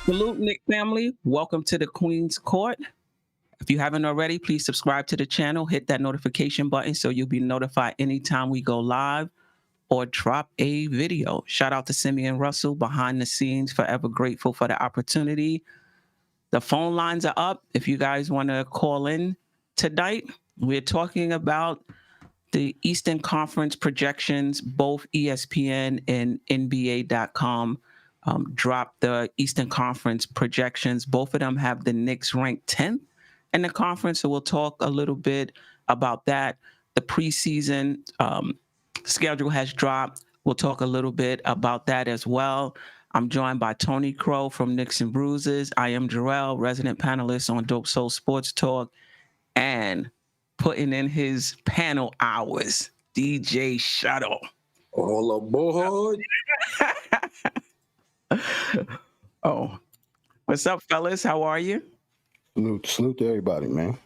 Salute, Nick family. Welcome to the Queen's Court. If you haven't already, please subscribe to the channel. Hit that notification button so you'll be notified anytime we go live or drop a video. Shout out to Simeon Russell behind the scenes. Forever grateful for the opportunity. The phone lines are up. If you guys want to call in tonight, we're talking about the Eastern Conference projections. Both ESPN and NBA.com dropped the Eastern Conference projections. Both of them have the Knicks ranked 10th in the conference, so we'll talk a little bit about that. The preseason schedule has dropped. We'll talk a little bit about that as well. I'm joined by Tony Crow from Knicks and Bruises. I am Jarrell, resident panelist on Dope Soul Sports Talk, and putting in his panel hours, DJ Shuttle. All aboard. Oh, what's up, fellas? How are you? Salute to everybody, man.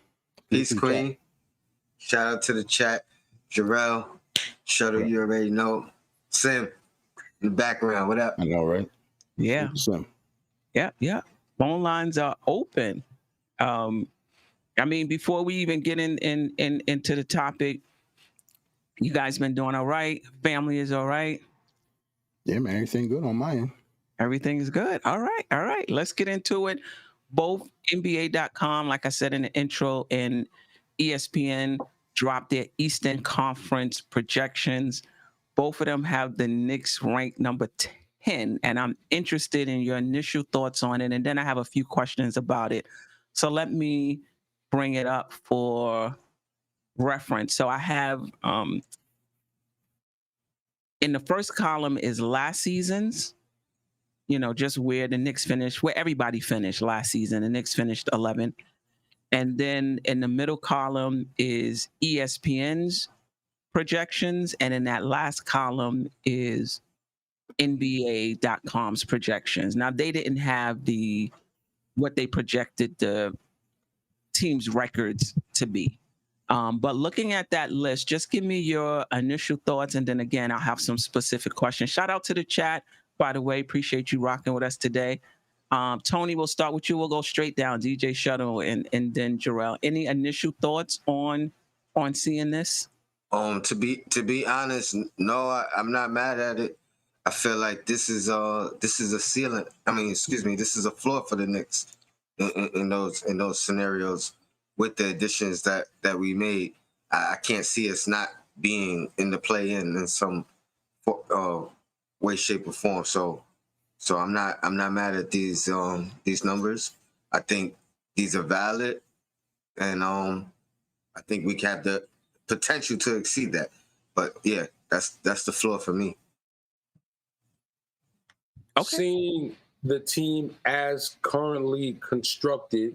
Peace, Queen. Shout out to the chat. Jarrell, Shuttle, you already know. Sim, in the background, what up? I know, right? Yeah. Sim. Yeah. Phone lines are open. I mean, before we even get into the topic, you guys been doing all right? Family is all right? Yeah, man, everything good on my end. Everything is good. All right. Let's get into it. Both NBA.com, like I said in the intro, and ESPN dropped their Eastern Conference projections. Both of them have the Knicks ranked number 10, and I'm interested in your initial thoughts on it, and then I have a few questions about it. So let me bring it up for reference. So I have in the first column is last season's, just where the Knicks finished, where everybody finished last season. The Knicks finished 11th. And then in the middle column is ESPN's projections. And in that last column is NBA.com's projections. Now, they didn't have what they projected the team's records to be. But looking at that list, just give me your initial thoughts. And then again, I'll have some specific questions. Shout out to the chat, by the way. Appreciate you rocking with us today. Tony, we'll start with you. We'll go straight down, DJ Shuttle and then Jarrell. Any initial thoughts on seeing this? To be honest, no, I'm not mad at it. I feel like this is a ceiling. This is a floor for the Knicks in those scenarios with the additions that we made. I can't see us not being in the play-in some way, shape, or form. So I'm not mad at these numbers. I think these are valid, and I think we have the potential to exceed that. But yeah, that's the floor for me. Okay. Seeing the team as currently constructed,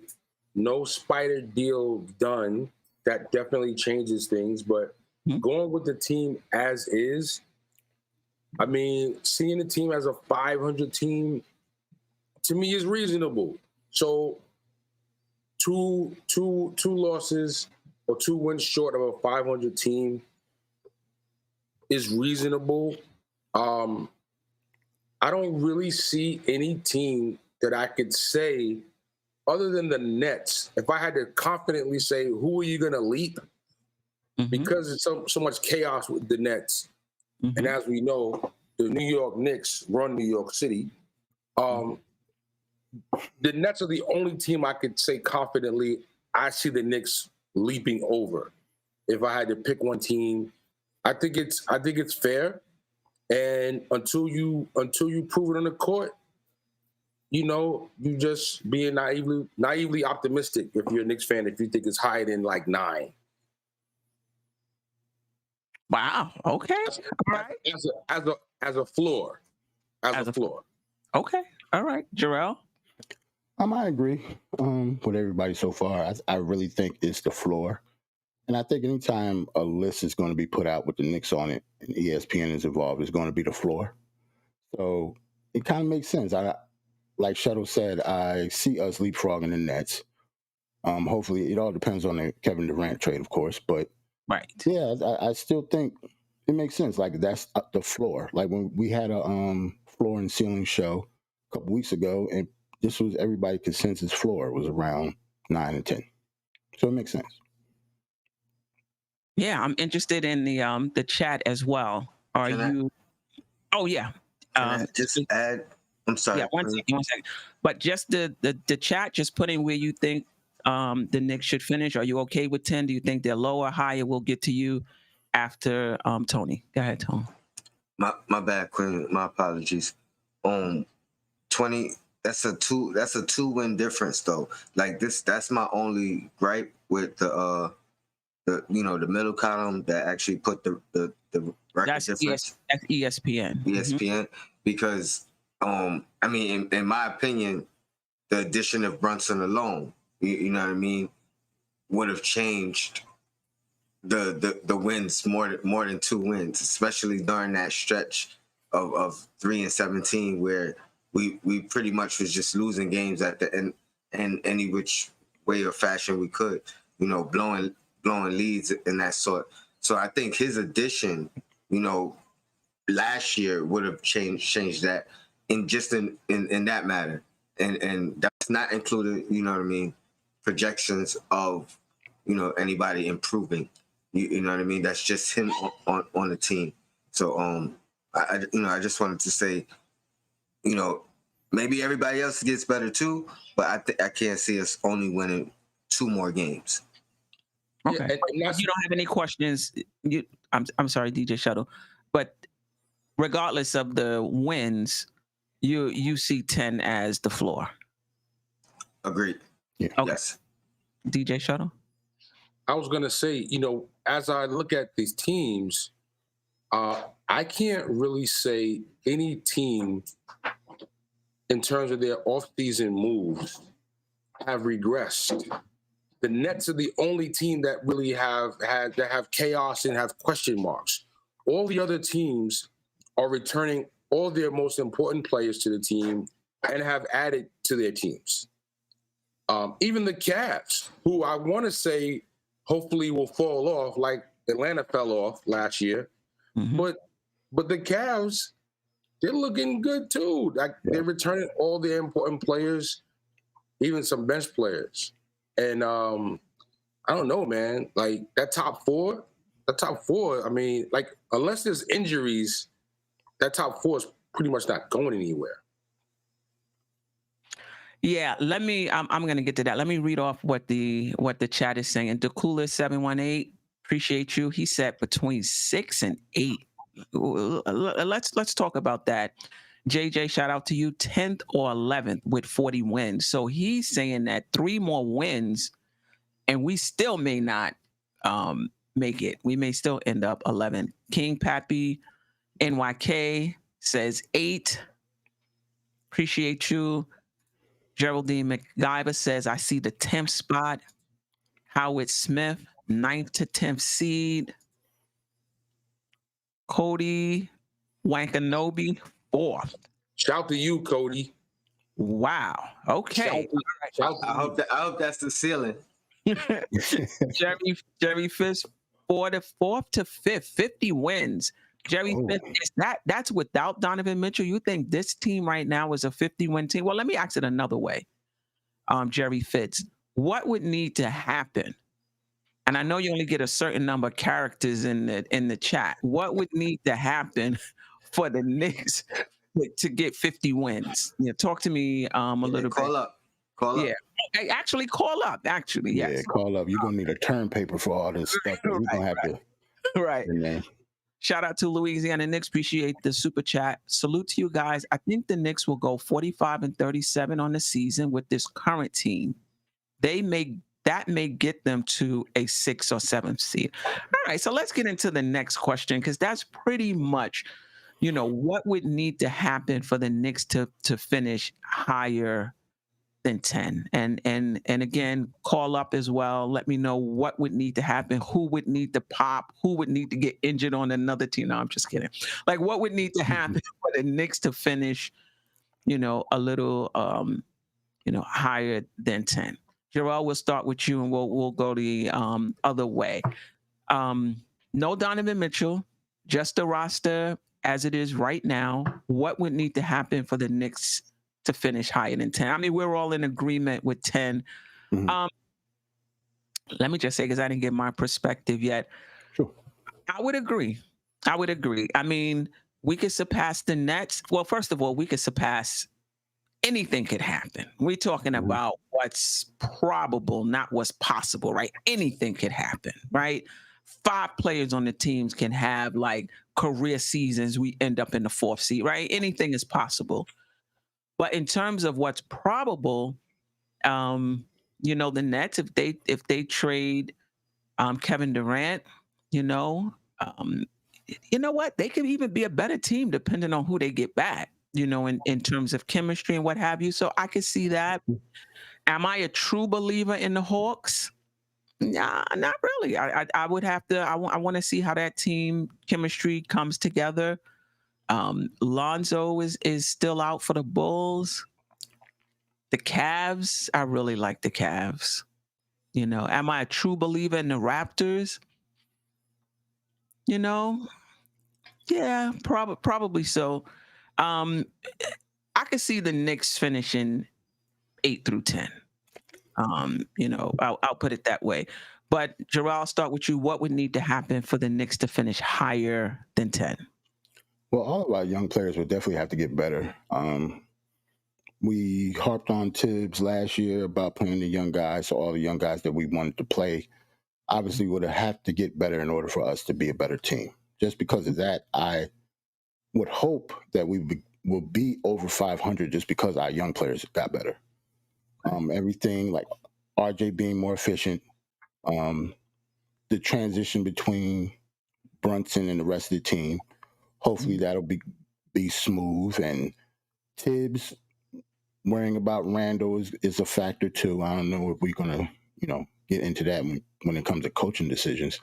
no spider deal done, that definitely changes things. But going with the team as is, I mean, seeing the team as a 500 team, to me, is reasonable. So two losses or 2 wins short of a 500 team is reasonable. I don't really see any team that I could say, other than the Nets, if I had to confidently say, who are you going to leap? Because it's so much chaos with the Nets. And as we know, the New York Knicks run New York City. The Nets are the only team I could say confidently I see the Knicks leaping over. If I had to pick one team, I think it's fair. And until you prove it on the court, you just being naively optimistic if you're a Knicks fan, if you think it's higher than like 9. Wow. Okay. All right. As a floor. As a floor. Okay. All right. Jarrell? I agree with everybody so far. I really think it's the floor. And I think anytime a list is going to be put out with the Knicks on it and ESPN is involved, it's going to be the floor. So it kind of makes sense. Like Shuttle said, I see us leapfrogging the Nets. Hopefully, it all depends on the Kevin Durant trade, of course. But right, yeah, I still think it makes sense. Like that's the floor. Like when we had a floor and ceiling show a couple weeks ago, and this was everybody's consensus floor was around 9 and 10. So it makes sense. Yeah, I'm interested in the chat as well. Are Can I- you? Oh yeah. Can I just add? I'm sorry. Yeah, one second. But just the chat, just put in where you think the Knicks should finish. Are you okay with 10? Do you think they're lower, higher? We'll get to you after Tony. Go ahead, Tony. My bad, Quinn. My apologies. 20. That's a 2-win difference though. Like this, that's my only gripe with the middle column that actually put the record That's difference. that's ESPN. ESPN, because I mean, in my opinion, the addition of Brunson alone, you know what I mean, would have changed the wins more than 2 wins, especially during that stretch of 3-17 where we pretty much was just losing games at the end in any which way or fashion we could, blowing leads and that sort. So I think his addition, last year would have changed that in that matter. And that's not included, you know what I mean, projections of, anybody improving. You know what I mean? That's just him on the team. So I just wanted to say, maybe everybody else gets better too, but I can't see us only winning 2 more games. Okay. Yeah, if you don't have any questions, I'm sorry, DJ Shuttle, but regardless of the wins, you see 10 as the floor. Agreed. Yeah. Okay. Yes. DJ Shuttle? I was going to say, as I look at these teams, I can't really say any team in terms of their off-season moves have regressed. The Nets are the only team that really have chaos and have question marks. All the other teams are returning all their most important players to the team and have added to their teams. Even the Cavs, who I want to say hopefully will fall off like Atlanta fell off last year. Mm-hmm. But the Cavs, they're looking good too. They're returning all their important players, even some bench players. And I don't know, man. Like that top four, I mean, like unless there's injuries, that top 4 is pretty much not going anywhere. Yeah, I'm going to get to that. Let me read off what the chat is saying. Dakula 718, appreciate you. He said between 6 and 8. Let's talk about that. JJ, shout out to you, 10th or 11th with 40 wins. So he's saying that 3 more wins and we still may not make it. We may still end up 11. King Pappy NYK says 8. Appreciate you. Geraldine McGyver says, I see the 10th spot. Howard Smith, 9th to 10th seed. Cody Wankanobi, 4th. Shout to you, Cody. Wow. Okay. I hope that's the ceiling. Jerry Fish, 4th to 5th, 50 wins. Jerry Smith, that's without Donovan Mitchell. You think this team right now is a 50-win team? Well, let me ask it another way. Jerry Fitz, what would need to happen? And I know you only get a certain number of characters in the chat. What would need to happen for the Knicks to get 50 wins? Talk to me a little bit. Call up. Yeah. Hey, actually, call up. Actually, yes. Yeah, call up. You're gonna need a term paper for all this stuff. We're gonna have to. Right. Shout out to Louisiana Knicks. Appreciate the super chat. Salute to you guys. I think the Knicks will go 45-37 on the season with this current team. That may get them to a 6th or 7th seed. All right, so let's get into the next question because that's pretty much, what would need to happen for the Knicks to finish higher than 10. And again, call up as well. Let me know what would need to happen, who would need to pop, who would need to get injured on another team. No, I'm just kidding. Like what would need to happen for the Knicks to finish, a little higher than 10. Jarrell, we'll start with you and we'll go the other way. No Donovan Mitchell, just the roster as it is right now. What would need to happen for the Knicks to finish higher than 10. I mean, we're all in agreement with 10. Mhm. Let me just say, because I didn't get my perspective yet. Sure. I would agree. I mean, we could surpass the Nets. Well, first of all, we could surpass anything could happen. We're talking Mhm. about what's probable, not what's possible, right? Anything could happen, right? 5 players on the teams can have like career seasons. We end up in the 4th seed, right? Anything is possible. But in terms of what's probable, the Nets, if they trade Kevin Durant, you know, you know what? They could even be a better team depending on who they get back, in terms of chemistry and what have you. So I could see that. Am I a true believer in the Hawks? Nah, not really. I would have to. I want to see how that team chemistry comes together. Lonzo is still out for the Bulls. The Cavs, I really like the Cavs. Am I a true believer in the Raptors? Yeah, probably so. Um, I could see the Knicks finishing 8 through 10. I'll put it that way. But Gerald, I'll start with you. What would need to happen for the Knicks to finish higher than 10? Well, all of our young players would definitely have to get better. We harped on Tibbs last year about playing the young guys. So all the young guys that we wanted to play obviously would have to get better in order for us to be a better team. Just because of that, I would hope that we will be over 500 just because our young players got better. Everything like RJ being more efficient, the transition between Brunson and the rest of the team, hopefully that'll be smooth. And Tibbs worrying about Randall is a factor too. I don't know if we're gonna, get into that when it comes to coaching decisions.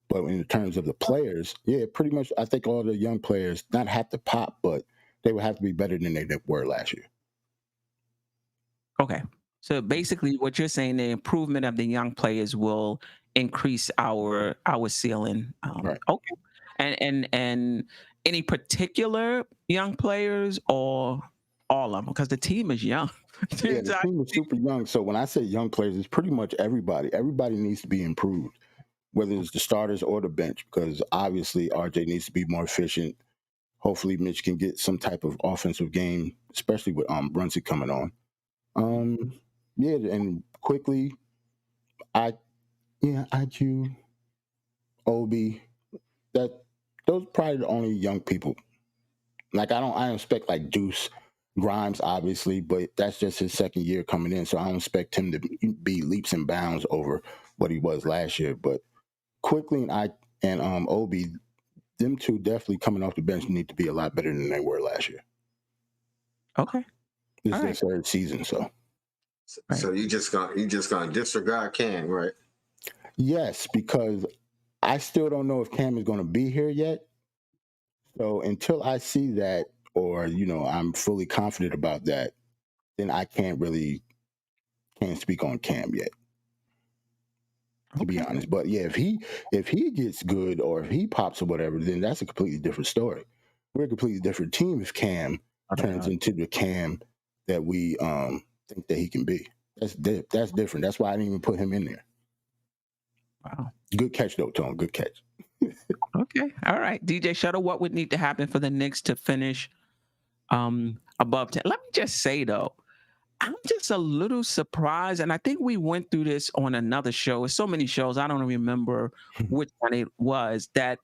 But in terms of the players, yeah, pretty much I think all the young players not have to pop, but they would have to be better than they were last year. Okay. So basically what you're saying, the improvement of the young players will increase our ceiling. Right. Okay. And any particular young players or all of them? Because the team is young. Yeah, the team is super young. So when I say young players, it's pretty much everybody. Everybody needs to be improved, whether it's the starters or the bench, because obviously RJ needs to be more efficient. Hopefully Mitch can get some type of offensive game, especially with Brunson coming on. Yeah, and quickly, IQ, Obi, those are probably the only young people. Like I don't expect like Deuce, Grimes, obviously, but that's just his second year coming in, so I don't expect him to be leaps and bounds over what he was last year. But quickly and Obi, them two definitely coming off the bench need to be a lot better than they were last year. Okay. This is their third season, so. Right. So you just gonna disregard Cam, right? Yes, because I still don't know if Cam is going to be here yet. So until I see that, or I'm fully confident about that, then I can't speak on Cam yet, to be honest. But yeah, if he gets good or if he pops or whatever, then that's a completely different story. We're a completely different team if Cam turns into the Cam that we think that he can be. That's different. That's why I didn't even put him in there. Wow. Good catch, though, Tone. Good catch. Okay. All right. DJ Shuttle, what would need to happen for the Knicks to finish above 10? Let me just say, though, I'm just a little surprised, and I think we went through this on another show. It's so many shows, I don't remember which one it was, that,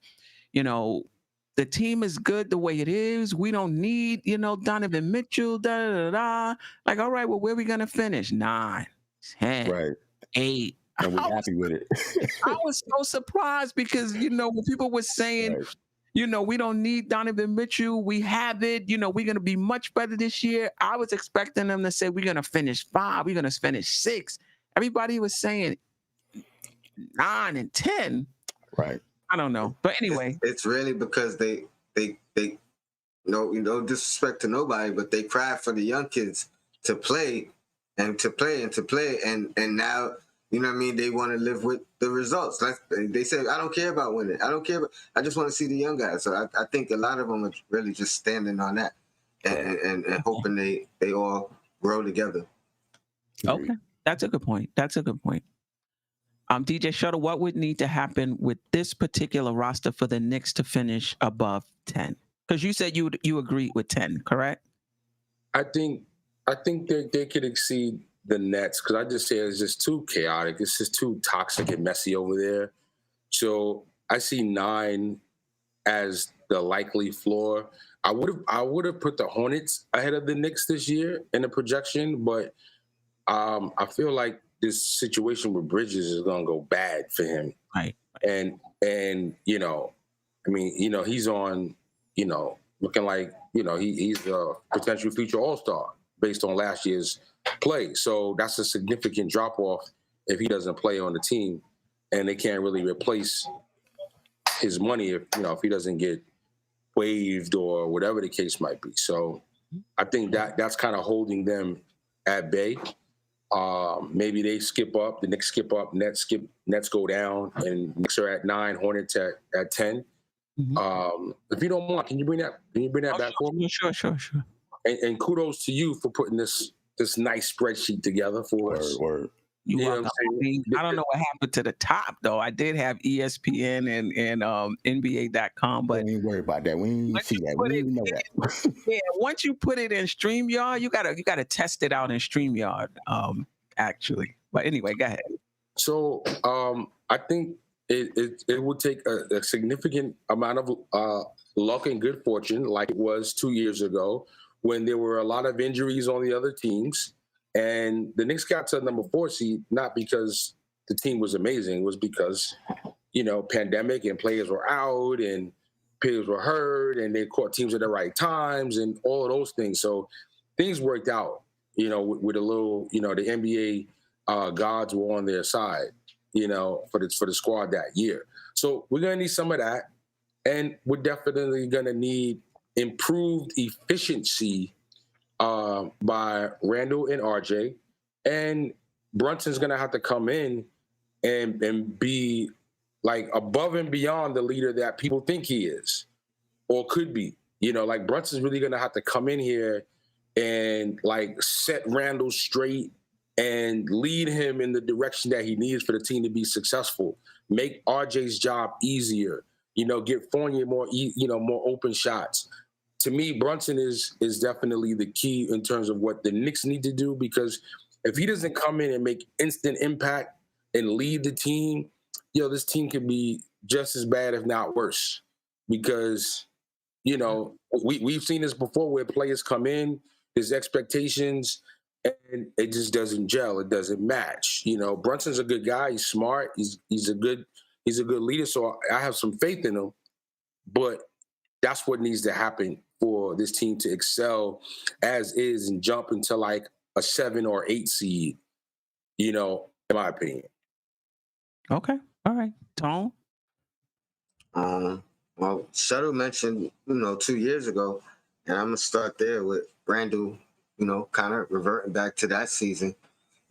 the team is good the way it is. We don't need, Donovan Mitchell, da-da-da-da. Like, all right, well, where are we going to finish? 9, 10, Right. 8. And we're happy with it. I was so surprised because, when people were saying, right. We don't need Donovan Mitchell. We have it. We're going to be much better this year. I was expecting them to say we're going to finish 5. We're going to finish 6. Everybody was saying 9 and 10. Right. I don't know. But anyway. It's really because they no disrespect to nobody, but they cry for the young kids to play and to play and to play. And now, you know what I mean? They want to live with the results. They say, I don't care about winning. I don't care. I just want to see the young guys. So I think a lot of them are really just standing on that. and hoping they all grow together. Okay, that's a good point. That's a good point. DJ Shutter, what would need to happen with this particular roster for the Knicks to finish above 10? Because you said you agreed with 10, correct? I think they could exceed the Nets because I just say it's just too chaotic. It's just too toxic and messy over there. So I see 9 as the likely floor. I would have put the Hornets ahead of the Knicks this year in the projection, but I feel like this situation with Bridges is going to go bad for him. Right. And you know, I mean, you know, he's on, you know, looking like, you know, he's a potential future All-Star based on last year's play. So that's a significant drop off if he doesn't play on the team, and they can't really replace his money if he doesn't get waived or whatever the case might be. So I think that's kind of holding them at bay. Maybe they skip up, the Knicks skip up, Nets go down, and Knicks are at 9, Hornets at 10. Mm-hmm. If you don't mind, can you bring that back for me? Sure. And kudos to you for putting this nice spreadsheet together for us. Word. I don't know what happened to the top though. I did have ESPN and NBA.com, but we ain't worry about that. We ain't see that. We didn't know that. Yeah, once you put it in StreamYard, you gotta test it out in StreamYard. Actually, but anyway, go ahead. So I think it would take a significant amount of luck and good fortune, like it was 2 years ago when there were a lot of injuries on the other teams. And the Knicks got to number 4 seed, not because the team was amazing. It was because, pandemic and players were out and players were hurt and they caught teams at the right times and all of those things. So things worked out, with a little, the NBA gods were on their side, for the squad that year. So we're going to need some of that. And we're definitely going to need improved efficiency by Randall and RJ, and Brunson's gonna have to come in and be like above and beyond the leader that people think he is or could be. Like Brunson's really gonna have to come in here and like set Randall straight and lead him in the direction that he needs for the team to be successful. Make RJ's job easier. Get Fournier more open shots. To me, Brunson is definitely the key in terms of what the Knicks need to do, because if he doesn't come in and make instant impact and lead the team, this team could be just as bad, if not worse. Because, we've seen this before where players come in, there's expectations, and it just doesn't gel. It doesn't match. Brunson's a good guy. He's smart. He's a good leader. So I have some faith in him. But that's what needs to happen for this team to excel as is and jump into like a 7 or 8 seed, in my opinion. Okay. All right. Tone? Well, Shuttle mentioned, 2 years ago, and I'm going to start there with Randall, kind of reverting back to that season.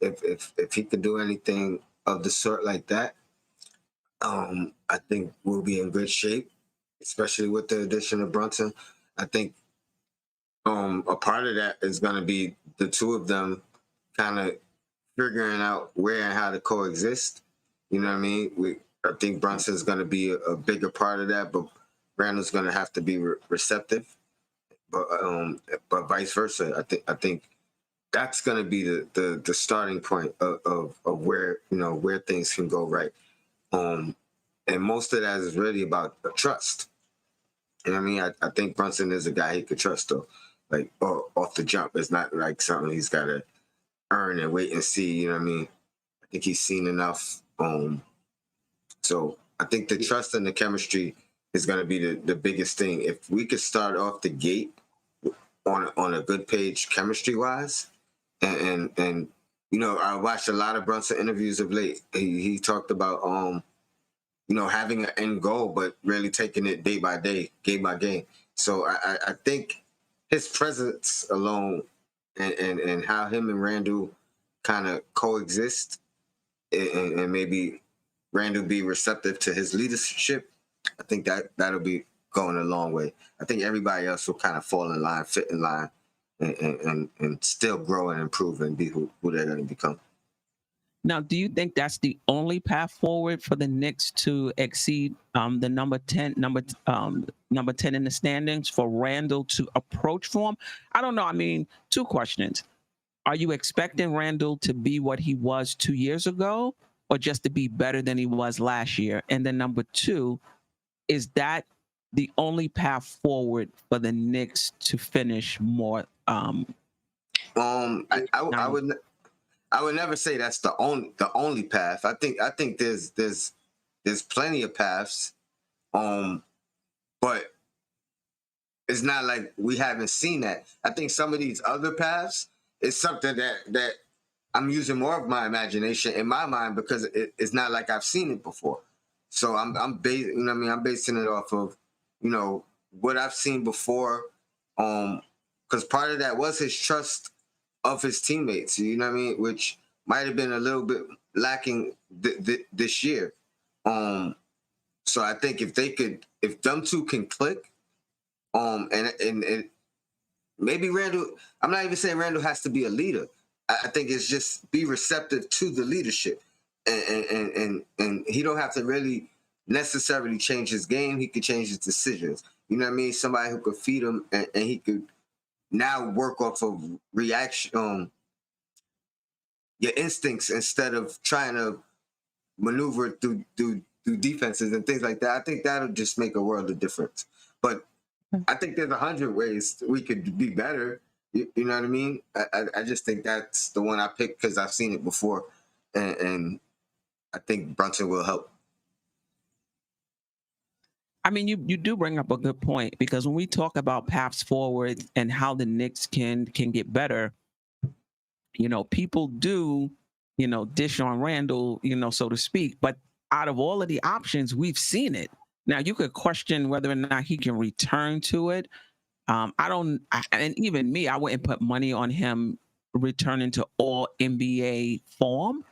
If he could do anything of the sort like that, I think we'll be in good shape, especially with the addition of Brunson. I think a part of that is going to be the two of them kind of figuring out where and how to coexist. You know what I mean? I think Brunson's going to be a bigger part of that, but Randall's going to have to be receptive. But vice versa. I think that's going to be the starting point of where where things can go right. And most of that is really about trust. You know what I mean? I think Brunson is a guy he could trust, though. Like, off the jump. It's not like something he's got to earn and wait and see. You know what I mean? I think he's seen enough. So I think the trust and the chemistry is going to be the biggest thing. If we could start off the gate on a good page chemistry-wise, and I watched a lot of Brunson interviews of late. He talked about having an end goal, but really taking it day by day, game by game. So I think his presence alone and how him and Randall kind of coexist, and maybe Randall be receptive to his leadership, I think that'll be going a long way. I think everybody else will kind of fall in line, fit in line, and still grow and improve and be who they're going to become. Now, do you think that's the only path forward for the Knicks to exceed the number 10 in the standings, for Randall to approach form? I don't know. I mean, two questions. Are you expecting Randall to be what he was 2 years ago, or just to be better than he was last year? And then number two, is that the only path forward for the Knicks to finish more? I would never say that's the only path. I think there's plenty of paths, but it's not like we haven't seen that. I think some of these other paths is something that I'm using more of my imagination in my mind, because it's not like I've seen it before. So I'm basing it off of, what I've seen before, because part of that was his trust of his teammates, which might have been a little bit lacking this year. So I think if them two can click, and maybe Randall, I'm not even saying Randall has to be a leader. I think it's just be receptive to the leadership, and he don't have to really necessarily change his game. He could change his decisions. Somebody who could feed him, and he could now work off of reaction, your instincts, instead of trying to maneuver through defenses and things like that. I think that'll just make a world of difference. But I think there's 100 ways we could be better. You know what I mean? I just think that's the one I picked because I've seen it before, and I think Brunson will help. I mean, you do bring up a good point, because when we talk about paths forward and how the Knicks can get better, people do, dish on Randall, so to speak. But out of all of the options, we've seen it. Now, you could question whether or not he can return to it. And even me, I wouldn't put money on him returning to all NBA form.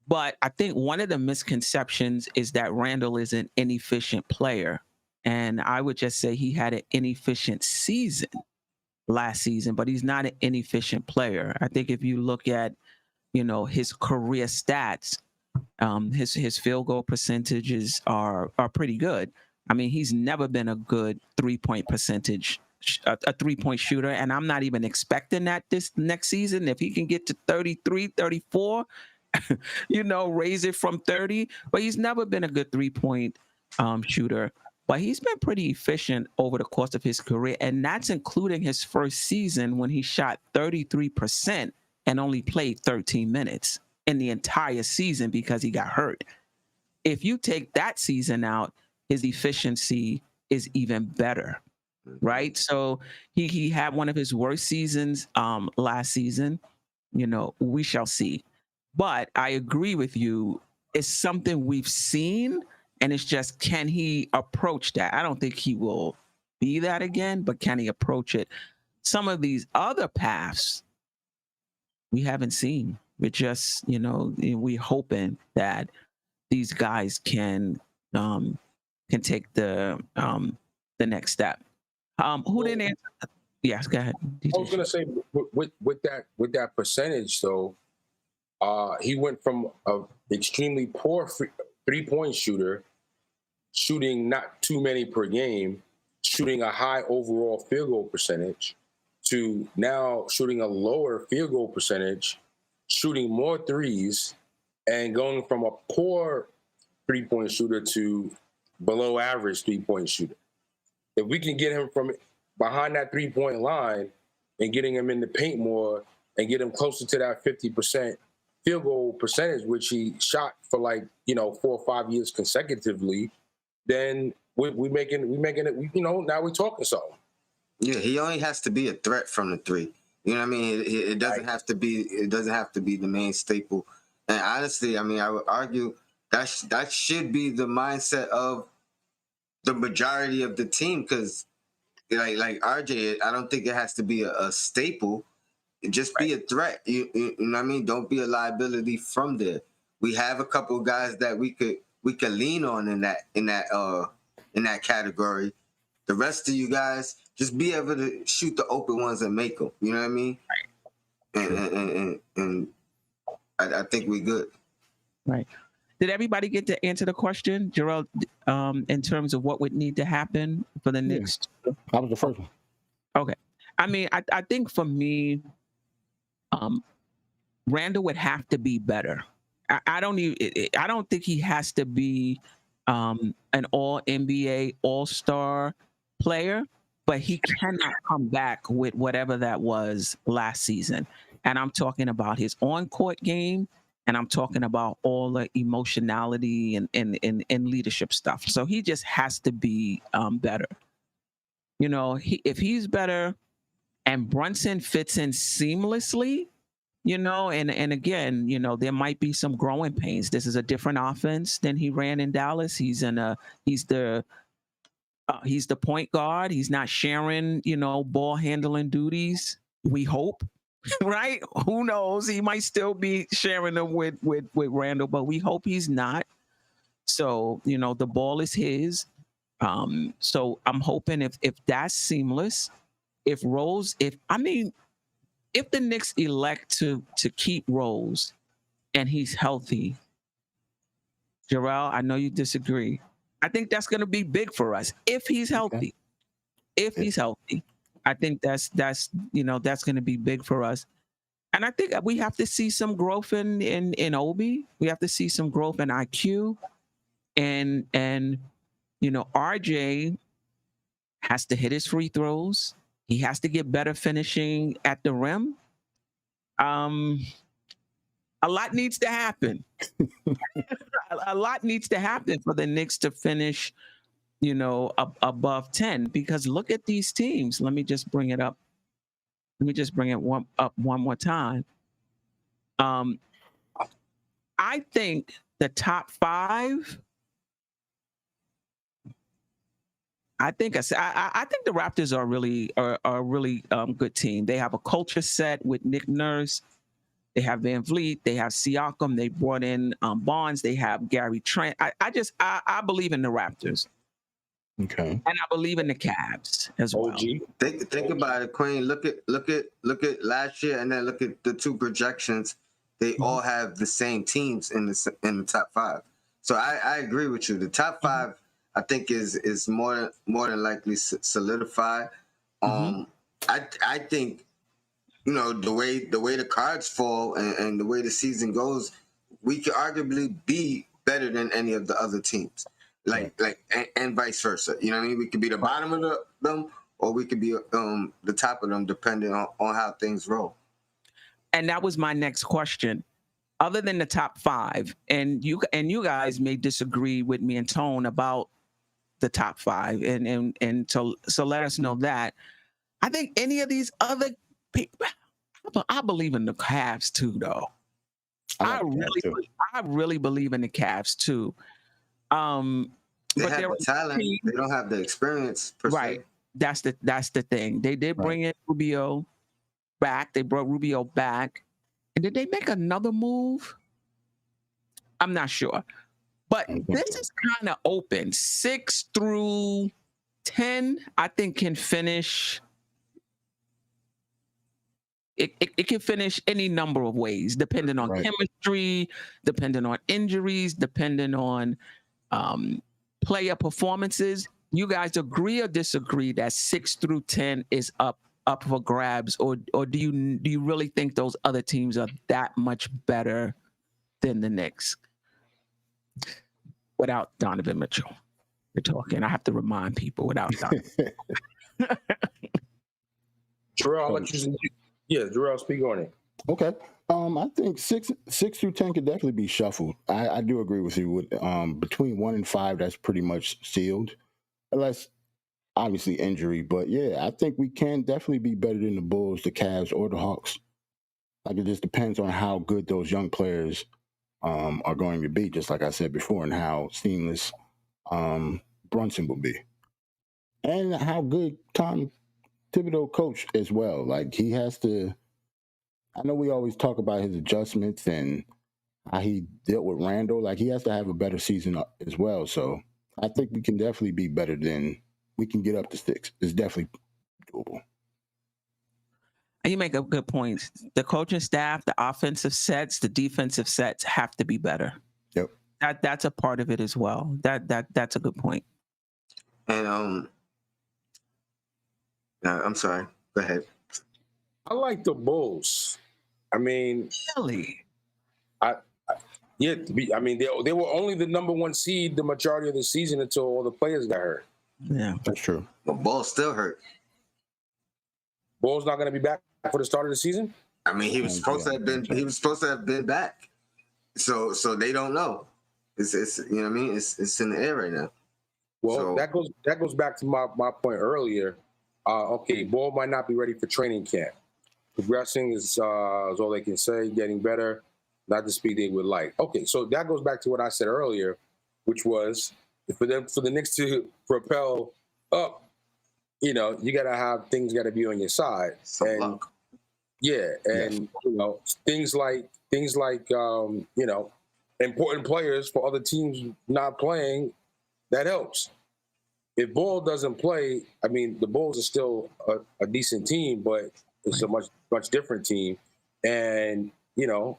But I think one of the misconceptions is that Randall is an inefficient player. And I would just say he had an inefficient season last season, but he's not an inefficient player. I think if you look at, his career stats, his field goal percentages are pretty good. I mean, he's never been a good 3-point percentage, a 3-point shooter. And I'm not even expecting that this next season. If he can get to 33, 34, raise it from 30, but he's never been a good 3-point shooter. But he's been pretty efficient over the course of his career, and that's including his first season when he shot 33% and only played 13 minutes in the entire season because he got hurt. If you take that season out, his efficiency is even better, right? So he had one of his worst seasons last season. We shall see. But I agree with you. It's something we've seen, and it's just, can he approach that? I don't think he will be that again, but can he approach it? Some of these other paths we haven't seen. We're just, we're hoping that these guys can take the next step. Who didn't answer? Yes, go ahead. I was gonna say with that percentage though. He went from an extremely poor 3-point shooter, shooting not too many per game, shooting a high overall field goal percentage, to now shooting a lower field goal percentage, shooting more threes, and going from a poor 3-point shooter to below average 3-point shooter. If we can get him from behind that 3-point line and getting him in the paint more and get him closer to that 50% field goal percentage, which he shot for 4 or 5 years consecutively, then we making it. Now we're talking something. Yeah, he only has to be a threat from the three. You know what I mean? It doesn't have to be. It doesn't have to be the main staple. And honestly, I mean, I would argue that should be the mindset of the majority of the team, because like RJ, I don't think it has to be a staple. Just be a threat. You know what I mean? Don't be a liability from there. We have a couple of guys that we could lean on in that in that category. The rest of you guys just be able to shoot the open ones and make them. You know what I mean? And I think we good. Right. Did everybody get to answer the question, Jarrell, in terms of what would need to happen for the Knicks? That was the first one. Okay. I mean, I think for me, Randall would have to be better. I don't think he has to be an all NBA, all-star player, but he cannot come back with whatever that was last season. And I'm talking about his on-court game, and I'm talking about all the emotionality and leadership stuff. So he just has to be better. You know, if he's better and Brunson fits in seamlessly, you know, and again, you know, there might be some growing pains. This is a different offense than he ran in Dallas. He's the point guard. He's not sharing, you know, ball handling duties. We hope, right? Who knows? He might still be sharing them with Randall, but we hope he's not. So, you know, the ball is his. So I'm hoping if that's seamless, if the Knicks elect to keep Rose and he's healthy, Jarrell, I know you disagree. I think that's going to be big for us if he's healthy. Okay. If he's healthy, I think that's going to be big for us. And I think we have to see some growth in Obi. We have to see some growth in IQ, and you know, RJ has to hit his free throws. He has to get better finishing at the rim. A lot needs to happen. A lot needs to happen for the Knicks to finish, you know, above 10. Because look at these teams. Let me just bring it up. Let me just bring it up one more time. I think the top 5. I think the Raptors are a really good team. They have a culture set with Nick Nurse. They have Van Vliet. They have Siakam. They brought in Barnes. They have Gary Trent. I believe in the Raptors. Okay. And I believe in the Cavs as well. Think about it, Queen. Look at last year, and then look at the 2 projections. They all have the same teams in the top 5. So I agree with you. The top 5, I think, is more than likely solidified. I think, you know, the way the cards fall and the way the season goes, we could arguably be better than any of the other teams, and vice versa. You know what I mean? We could be the bottom of them, or we could be the top of them, depending on how things roll. And that was my next question. Other than the top 5, and you guys may disagree with me and Tone about the top 5, and so let us know that. I think any of these other people, I believe in the Cavs too, though. I really believe in the Cavs too. They have the talent. They don't have the experience, per se. That's the thing. They did bring in Rubio back. They brought Rubio back. And did they make another move? I'm not sure. But this is kind of open. 6 through 10, I think, can finish. It can finish any number of ways, depending on chemistry, depending on injuries, depending on player performances. You guys agree or disagree that 6 through 10 is up for grabs, or do you really think those other teams are that much better than the Knicks? Without Donovan Mitchell, we're talking. I have to remind people without Donovan. Jarrell, I'll let you. Yeah, Jarrell, speak on it. Okay. I think 6 through 10 could definitely be shuffled. I do agree with you. With between 1 and 5, that's pretty much sealed, unless obviously injury. But yeah, I think we can definitely be better than the Bulls, the Cavs, or the Hawks. Like, it just depends on how good those young players are going to be, just like I said before, and how seamless Brunson will be, and how good Tom Thibodeau coach as well. Like, he has to. I know we always talk about his adjustments and how he dealt with Randall. Like, he has to have a better season as well. So I think we can definitely be better than we can get up to 6. It's definitely doable. And you make a good point. The coaching staff, the offensive sets, the defensive sets have to be better. Yep. That's a part of it as well. That's a good point. And I'm sorry. Go ahead. I like the Bulls. I mean, Really? yeah. I mean, they were only the number 1 seed the majority of the season until all the players got hurt. Yeah. That's true. But Ball still hurt. Bulls not going to be back for the start of the season. I mean, he was supposed to have been. He was supposed to have been back. So they don't know. It's you know what I mean. It's in the air right now. Well, So- that goes back to my point earlier. Okay, Ball might not be ready for training camp. Progressing is all they can say. Getting better, not the speed they would like. Okay, so that goes back to what I said earlier, which was for the Knicks to propel up, you know, you got to have things got to be on your side. Some and luck. yeah, and you know, things like you know, important players for other teams not playing, that helps. If Ball doesn't play, I mean, the Bulls are still a decent team, but it's a much different team. And you know,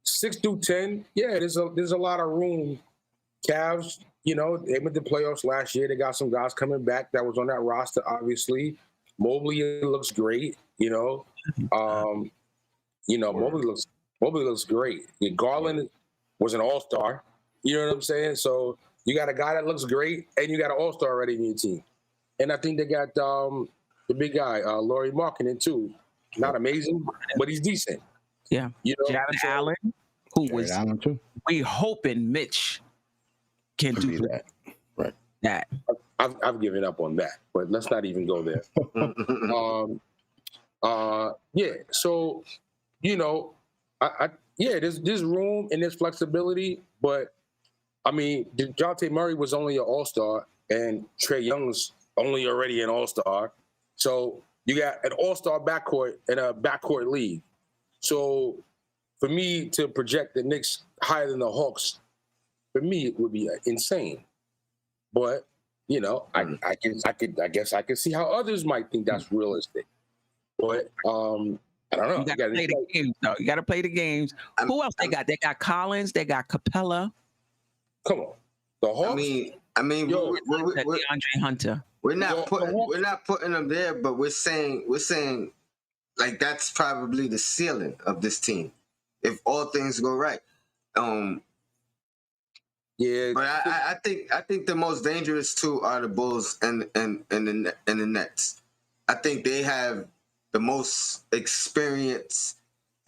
6 through 10, yeah, there's a lot of room. Cavs, you know, they went to playoffs last year. They got some guys coming back that was on that roster. Obviously, Mobley looks great. Mobley looks great. Yeah, Garland was an all-star. You know what I'm saying? So you got a guy that looks great, and you got an all-star already in your team. And I think they got the big guy, Laurie Markkinen, too. Not amazing, but he's decent. Yeah. You know, Jared Allen, who was Allen too. we hoping Mitch can Could do be that. Right. that. I've given up on that, but let's not even go there. Yeah. So, you know, there's room and there's flexibility, but I mean, DeJounte Murray was only an all-star, and Trae Young's only already an all-star. So you got an all-star backcourt and a backcourt league. So for me to project the Knicks higher than the Hawks, for me it would be insane. But you know, I guess I can see how others might think that's realistic. But I don't know. You got to play the games, though. You got to play the games. Who else they got? They got Collins. They got Capella. Come on, the Hawks. I mean, Yo, we're DeAndre Hunter. not putting them there, but we're saying like that's probably the ceiling of this team if all things go right. Yeah, But I think the most dangerous two are the Bulls and the Nets. I think they have the most experience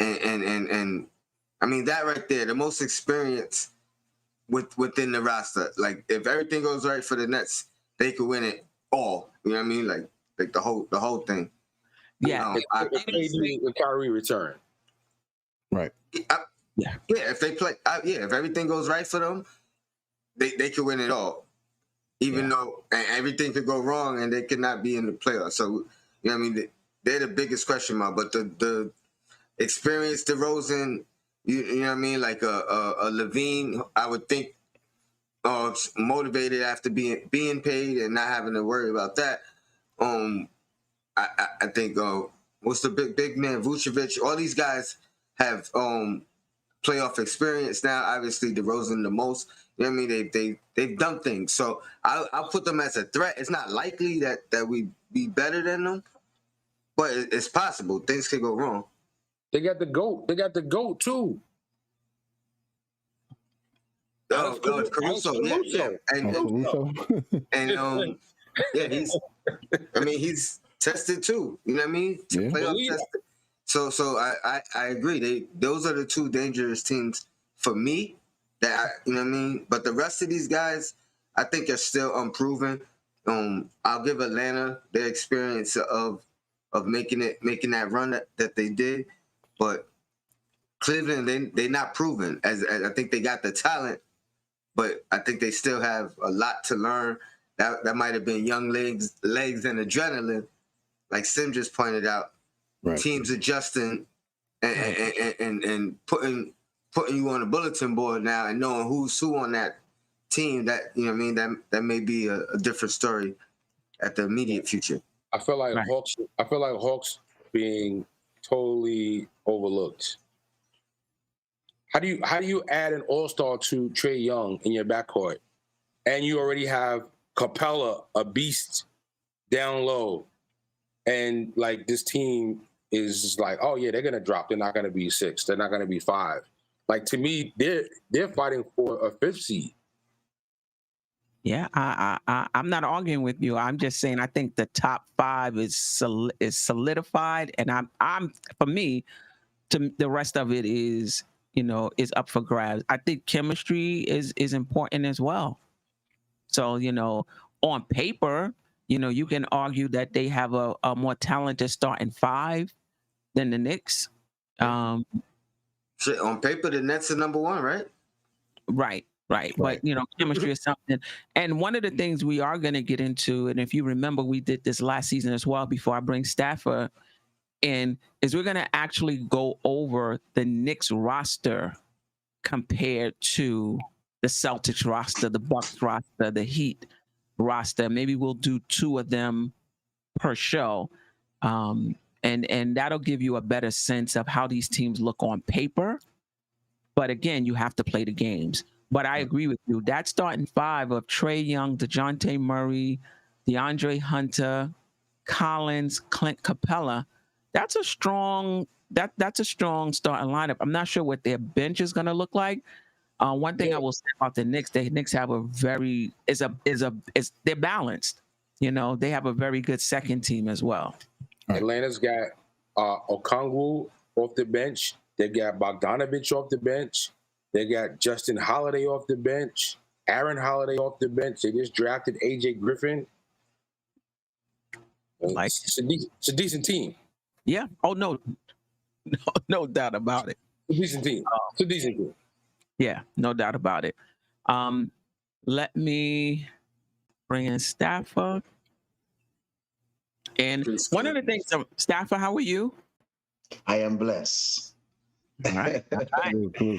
and I mean that right there, the most experience within the roster. Like if everything goes right for the Nets, they could win it all. You know what I mean? Like the whole thing. Yeah. If Kyrie return. Right. If they play, if everything goes right for them, they could win it all. Even though everything could go wrong and they could not be in the playoffs. So, you know what I mean? They're the biggest question mark. But the experience DeRozan, you know what I mean? Like a Levine, I would think motivated after being paid and not having to worry about that. I think what's the big man, Vucevic, all these guys have playoff experience now. Obviously, DeRozan the most. You know what I mean? They've done things. So I'll put them as a threat. It's not likely that we be better than them, but it's possible. Things could go wrong. They got the GOAT. They got the GOAT too. It's Caruso. Yeah. And he's tested too. You know what I mean? Playoff tested. So I agree. Those are the two dangerous teams for me. You know what I mean? But the rest of these guys, I think are still unproven. I'll give Atlanta their experience of making that run that they did, but Cleveland they not proven. As I think they got the talent, but I think they still have a lot to learn. That might have been young legs and adrenaline, like Sim just pointed out. Right. Teams adjusting and putting you on the bulletin board now and knowing who's who on that team, that you know what I mean, that may be a different story at the immediate future. I feel like Right. Hawks being totally overlooked. How do you add an all-star to Trae Young in your backcourt, and you already have Capella, a beast, down low, and like this team is just like, oh yeah, they're gonna drop. They're not gonna be 6. They're not gonna be 5. Like, to me, they're fighting for a 5th seed. Yeah, I'm not arguing with you. I'm just saying I think the top 5 is solidified, and I'm for me, to the rest of it is is up for grabs. I think chemistry is important as well. So on paper, you can argue that they have a more talented starting 5 than the Knicks. Shit, on paper, the Nets are number 1, right? Right. But chemistry is something. And one of the things we are going to get into, and if you remember, we did this last season as well before I bring Stafford in, is we're going to actually go over the Knicks roster compared to the Celtics roster, the Bucks roster, the Heat roster. Maybe we'll do 2 of them per show. And that'll give you a better sense of how these teams look on paper. But again, you have to play the games. But I agree with you. That starting 5 of Trae Young, DeJounte Murray, DeAndre Hunter, Collins, Clint Capella, that's a strong starting lineup. I'm not sure what their bench is going to look like. One thing I will say about the Knicks have a very they're balanced. They have a very good second team as well. Atlanta's got Okongwu off the bench. They got Bogdanovich off the bench. They got Justin Holiday off the bench. Aaron Holiday off the bench. They just drafted AJ Griffin. It's a decent team. Yeah. Oh no doubt about it. It's a decent team. It's a decent team. Yeah, no doubt about it. Let me bring in Stafford. And one of the things, Stafford, how are you? I am blessed. All right.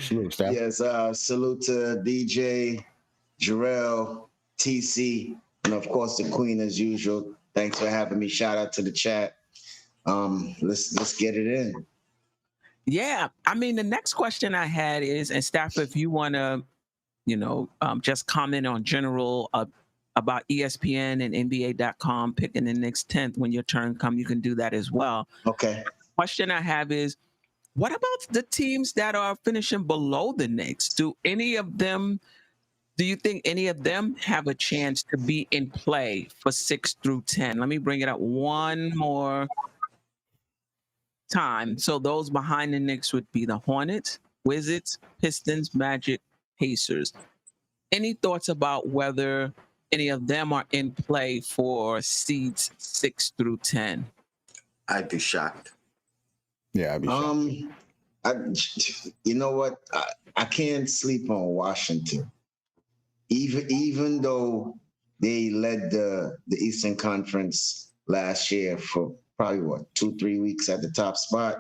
Salute, Stafford. Yes, salute to DJ, Jarrell, TC, and of course the Queen as usual. Thanks for having me. Shout out to the chat. Let's get it in. Yeah, I mean, the next question I had is, and Stafford, if you want to, just comment on general about ESPN and NBA.com picking the Knicks 10th when your turn comes, you can do that as well. Okay. The question I have is, what about the teams that are finishing below the Knicks? Do you think any of them have a chance to be in play for 6 through 10? Let me bring it up one more time. So those behind the Knicks would be the Hornets, Wizards, Pistons, Magic, Pacers. Any thoughts about whether any of them are in play for seeds 6 through 10? I'd be shocked. Yeah, I'd be shocked. You know what? I can't sleep on Washington. Even though they led the Eastern Conference last year for probably 2-3 weeks at the top spot,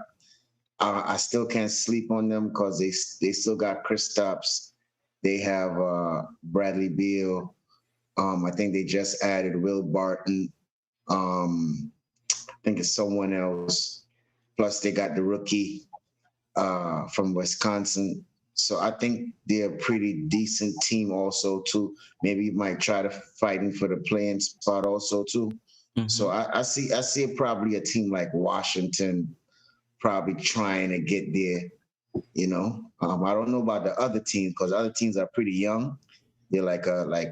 I still can't sleep on them because they still got Kristaps. They have Bradley Beal. I think they just added Will Barton. I think it's someone else. Plus, they got the rookie from Wisconsin. So I think they're a pretty decent team also, too. Maybe you might try to fighting for the playing spot also, too. Mm-hmm. So I see probably a team like Washington probably trying to get there, I don't know about the other teams because other teams are pretty young. They're like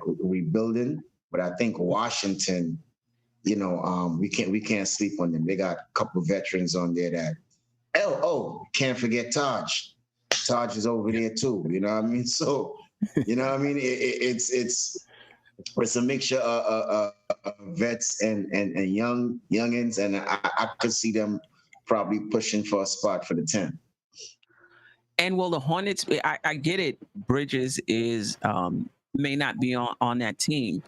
rebuilding. But I think Washington, we can't sleep on them. They got a couple of veterans on there that can't forget Taj. Taj is over there too. You know what I mean? So, it's a mixture of vets and youngins, and I could see them probably pushing for a spot for the 10. And will the Hornets? I get it. Bridges is may not be on that team,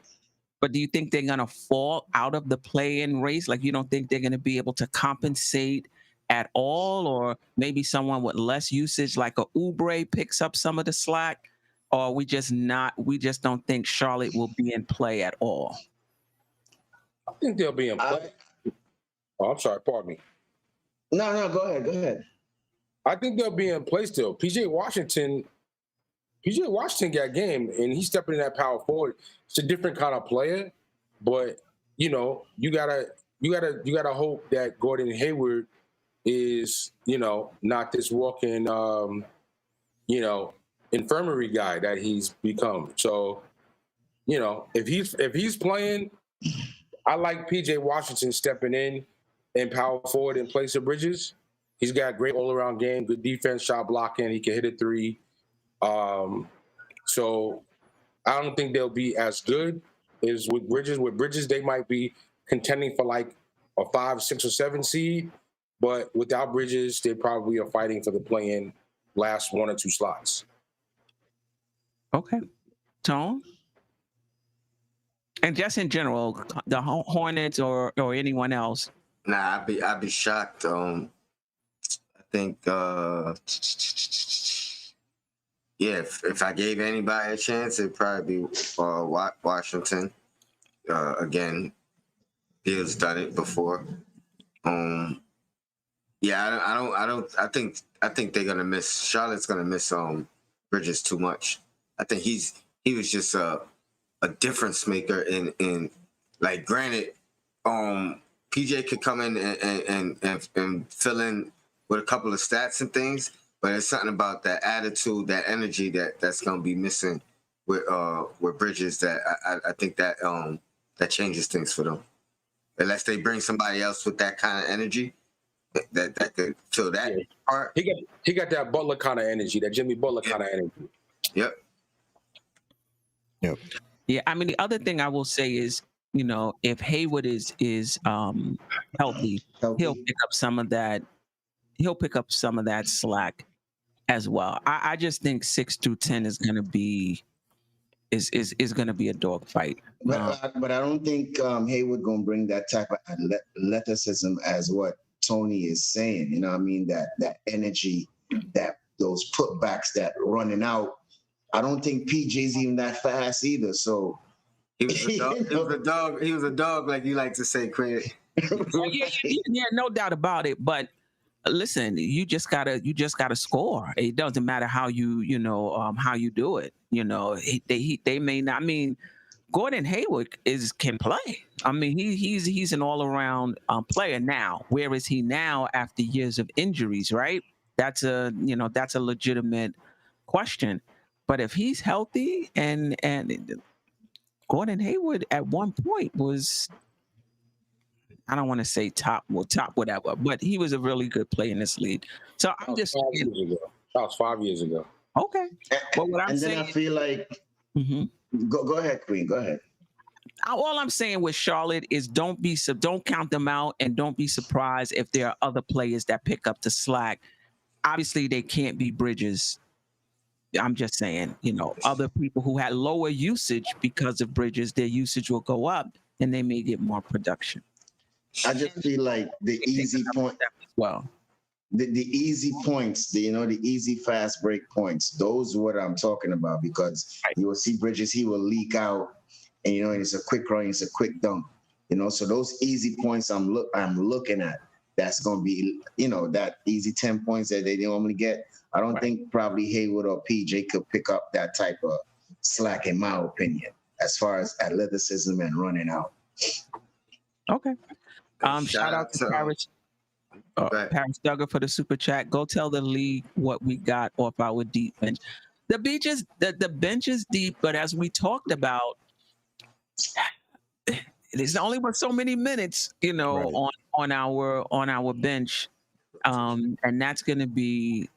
but do you think they're gonna fall out of the play-in race? Like, you don't think they're gonna be able to compensate at all, or maybe someone with less usage, like a Oubre, picks up some of the slack? or we just don't think Charlotte will be in play at all? I think they'll be in play. Oh, I'm sorry. Pardon me. No, go ahead. I think they'll be in play still. PJ Washington got game, and he's stepping in that power forward. It's a different kind of player, but you gotta hope that Gordon Hayward is not this walking infirmary guy that he's become. So if he's playing, I like PJ Washington stepping in and power forward in place of Bridges. He's got great all-around game, good defense, shot blocking. He can hit a three. So I don't think they'll be as good as with Bridges. With Bridges, they might be contending for like a 5, 6, or 7 seed. But without Bridges, they probably are fighting for the play-in last 1 or 2 slots. Okay. Tone? And just in general, the Hornets or anyone else? Nah, I'd be shocked. I think, if I gave anybody a chance, it'd probably be Washington. Again, Beal's done it before. I think they're gonna miss. Charlotte's gonna miss Bridges too much. I think he was just a difference maker in like, granted, PJ could come in and fill in with a couple of stats and things, but it's something about that attitude, that energy that's gonna be missing with Bridges that I think that changes things for them. Unless they bring somebody else with that kind of energy that could fill that part. He got that Butler kind of energy, that Jimmy Butler kind of energy. Yep. Yeah, I mean, the other thing I will say is, if Hayward is healthy, he'll pick up some of that. He'll pick up some of that slack as well. I just think 6 through 10 is going to be a dogfight. But I don't think Hayward gonna bring that type of athleticism as what Tony is saying. You know what I mean? That energy, those putbacks, that running out. I don't think PJ's even that fast either. So he was a dog. He was a dog. He was a dog, like you like to say, Craig. Yeah, no doubt about it. But listen, you just gotta score. It doesn't matter how you do it. They may not. I mean, Gordon Hayward can play. I mean, he's an all around player now. Where is he now after years of injuries? Right. That's a legitimate question. But if he's healthy, and Gordon Hayward at one point was, I don't want to say top whatever, but he was a really good player in this league. So I'm just saying, that was 5 years ago. Okay. But what I'm saying, then I feel like, go ahead, Queen. Go ahead. All I'm saying with Charlotte is don't count them out, and don't be surprised if there are other players that pick up the slack. Obviously, they can't be Bridges. I'm just saying, other people who had lower usage because of Bridges, their usage will go up, and they may get more production. I just feel like the easy point. Well, the easy points, the easy fast break points, those are what I'm talking about, because you will see Bridges, he will leak out, and it's a quick run, it's a quick dunk, so those easy points I'm looking at, that's going to be, that easy 10 points that they normally get. I don't think probably Hayward or PJ could pick up that type of slack, in my opinion, as far as athleticism and running out. Okay. Shout out to Paris Duggar for the super chat. Go tell the league what we got off our deep bench. The bench is deep, but as we talked about, there's only but so many minutes, on our bench, and that's going to be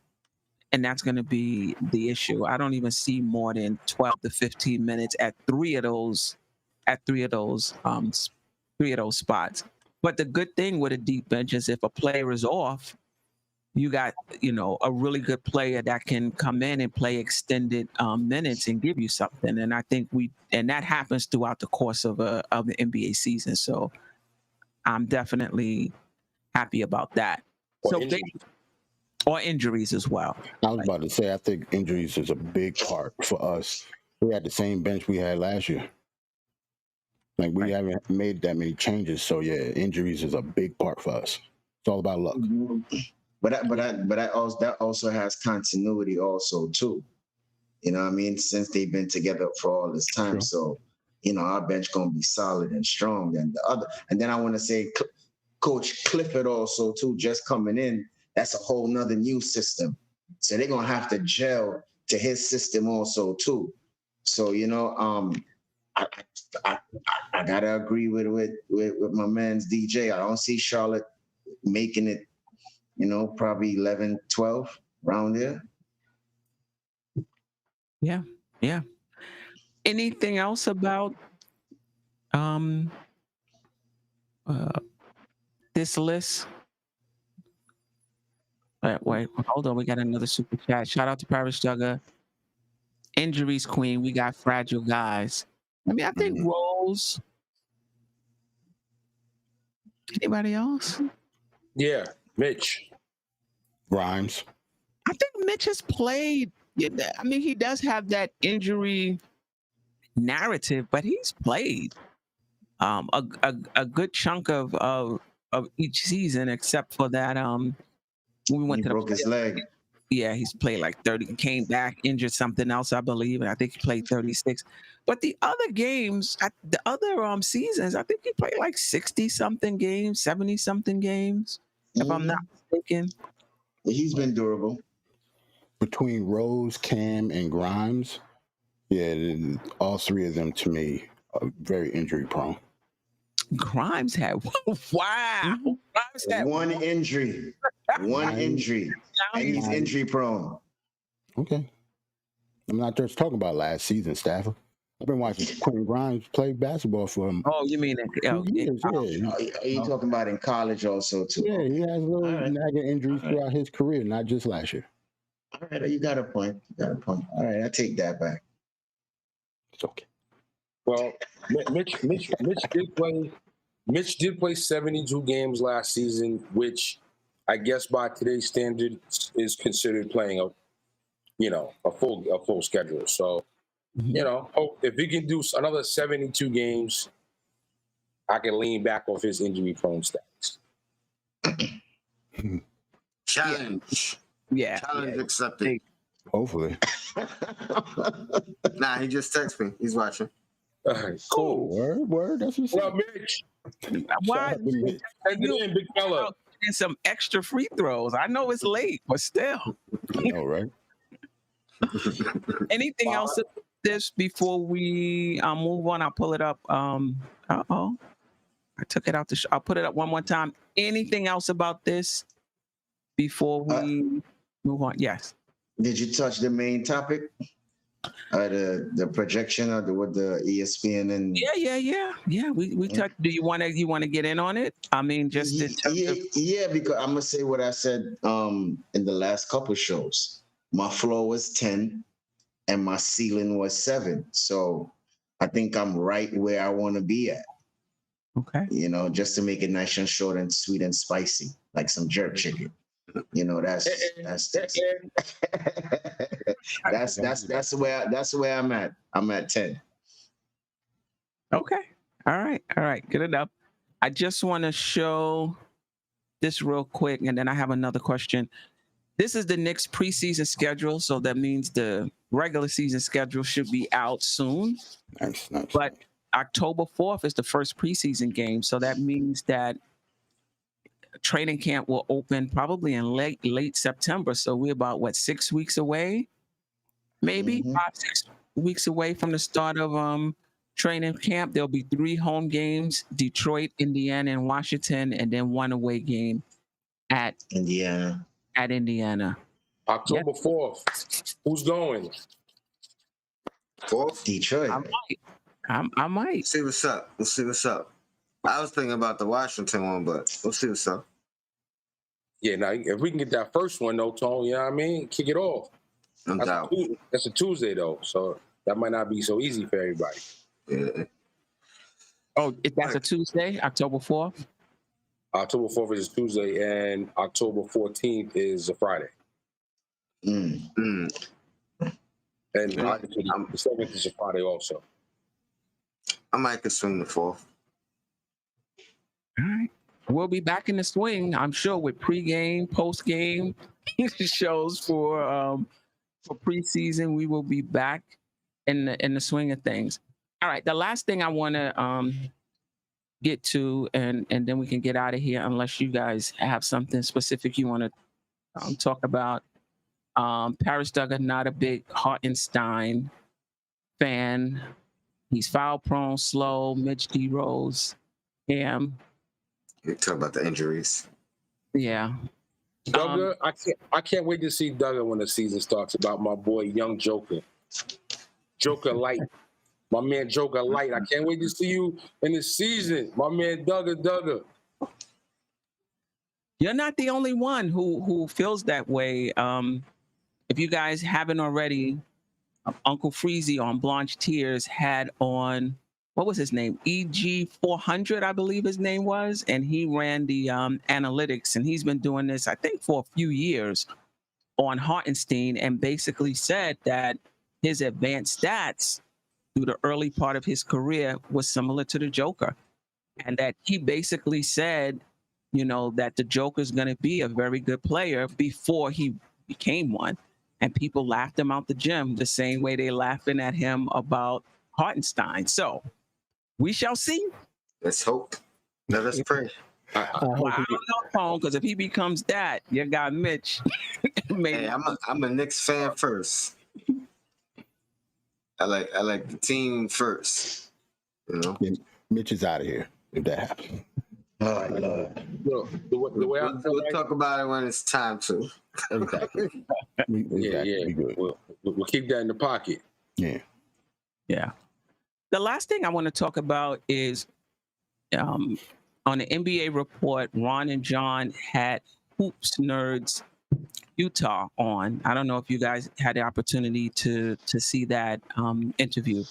the issue. I don't even see more than 12 to 15 minutes at three of those spots. But the good thing with a deep bench is if a player is off, you got, a really good player that can come in and play extended minutes and give you something. And I think that happens throughout the course of the NBA season. So I'm definitely happy about that. or injuries as well. I was about to say, I think injuries is a big part for us. We had the same bench we had last year. Like we haven't made that many changes, so yeah, injuries is a big part for us. It's all about luck. That also has continuity also too. You know what I mean? Since they've been together for all this time, True. so our bench gonna be solid and strong. And the other, and then I want to say, Coach Clifford also too, just coming in. That's a whole nother new system. So they're gonna have to gel to his system also too. So I gotta agree with my man's DJ. I don't see Charlotte making it, probably 11, 12 around there. Yeah. Anything else about this list? Wait, hold on. We got another super chat. Shout out to Paris Jugger. Injuries queen. We got fragile guys. I mean, I think Rose. Anybody else? Yeah, Mitch. Grimes. I think Mitch has played. I mean, he does have that injury narrative, but he's played a good chunk of each season, except for that when we went He to broke his leg. Yeah, he's played like 30, came back, injured something else, I believe, and I think he played 36. But the other games, the other seasons, I think he played like 60-something games, 70-something games, if I'm not mistaken. He's been durable. Between Rose, Cam, and Grimes, yeah, all three of them to me are very injury prone. Grimes had wow. Grimes had one injury. One injury. And he's injury prone. Okay. I'm not just talking about last season, Stafford. I've been watching Quentin Grimes play basketball for him. Oh, you mean years, yeah. Are you talking about in college also too? Yeah, he has little nagging injuries throughout his career, not just last year. All right, you got a point. All right, I take that back. It's okay. Well, Mitch did play. Mitch did play 72 games last season, which I guess by today's standards is considered playing a full schedule. So, if he can do another 72 games, I can lean back off his injury prone stats. Challenge. Yeah. Challenge accepted. Hopefully. Nah, he just texted me. He's watching. Cool. Word. That's what's up. Well, Mitch. Why? Send it in, big fella. And some extra free throws. I know it's late, but still. All right. Anything else of this before we move on? I'll pull it up. I took it out the show. I'll put it up one more time. Anything else about this before we move on? Yes. Did you touch the main topic? The projection of with the ESPN and yeah. We touched. Do you want to get in on it? I mean, just because I'm gonna say what I said in the last couple shows. My floor was 10, and my ceiling was 7. So I think I'm right where I want to be at. Okay. Just to make it nice and short and sweet and spicy, like some jerk chicken. That's where I'm at. I'm at 10. Okay. All right. Good enough. I just want to show this real quick, and then I have another question. This is the Knicks preseason schedule, so that means the regular season schedule should be out soon. Nice. But October 4th is the first preseason game, so that means that training camp will open probably in late September. So we're about 6 weeks away, maybe 5-6 weeks away from the start of training camp. There'll be 3 home games: Detroit, Indiana, and Washington, and then 1 away game at Indiana. October 4th. Who's going? 4th? Detroit. I might. See what's up. We'll see what's up. I was thinking about the Washington one, but we'll see what's up. Yeah, now if we can get that first one though, Tone, you know what I mean? Kick it off. That's a Tuesday though, so that might not be so easy for everybody. Yeah. Oh, if that's a Tuesday, October 4th? October 4th is a Tuesday, and October 14th is a Friday. Mm. And Yeah. obviously the 7th is a Friday also. I might could swing the 4th. All right. We'll be back in the swing, I'm sure, with pregame, postgame shows for preseason. We will be back in the swing of things. All right. The last thing I want to get to, and then we can get out of here, unless you guys have something specific you want to talk about. Paris Duggar, not a big Hartenstein fan. He's foul prone, slow. Mitch D Rose, Cam. You talk about the injuries. Yeah. Duggar, I can't wait to see Duggar when the season starts. About my boy, young Joker, Joker Light, my man Joker Light. I can't wait to see you in the season, my man Duggar. You're not the only one who feels that way. If you guys haven't already, Uncle Freezy on Blanche Tears had on, what was his name? EG 400, I believe his name was, and he ran the analytics, and he's been doing this, I think, for a few years on Hartenstein, and basically said that his advanced stats through the early part of his career was similar to the Joker, and that he basically said, you know, that the Joker's going to be a very good player before he became one. And people laughed him out the gym the same way they laughing at him about Hartenstein. So we shall see. Let's hope. Let us pray. Well, I don't know, Pone, because if he becomes that, you got Mitch. Maybe. Hey, I'm a Knicks fan first. I like the team first. You know, Mitch is out of here if that happens. Oh, Lord. Look, the way I feel we'll like, talk about it when it's time to. Exactly. yeah. We good. We'll keep that in the pocket. Yeah. Yeah. The last thing I want to talk about is on the NBA report, Ron and John had Hoops Nerds Utah on. I don't know if you guys had the opportunity to see that interview,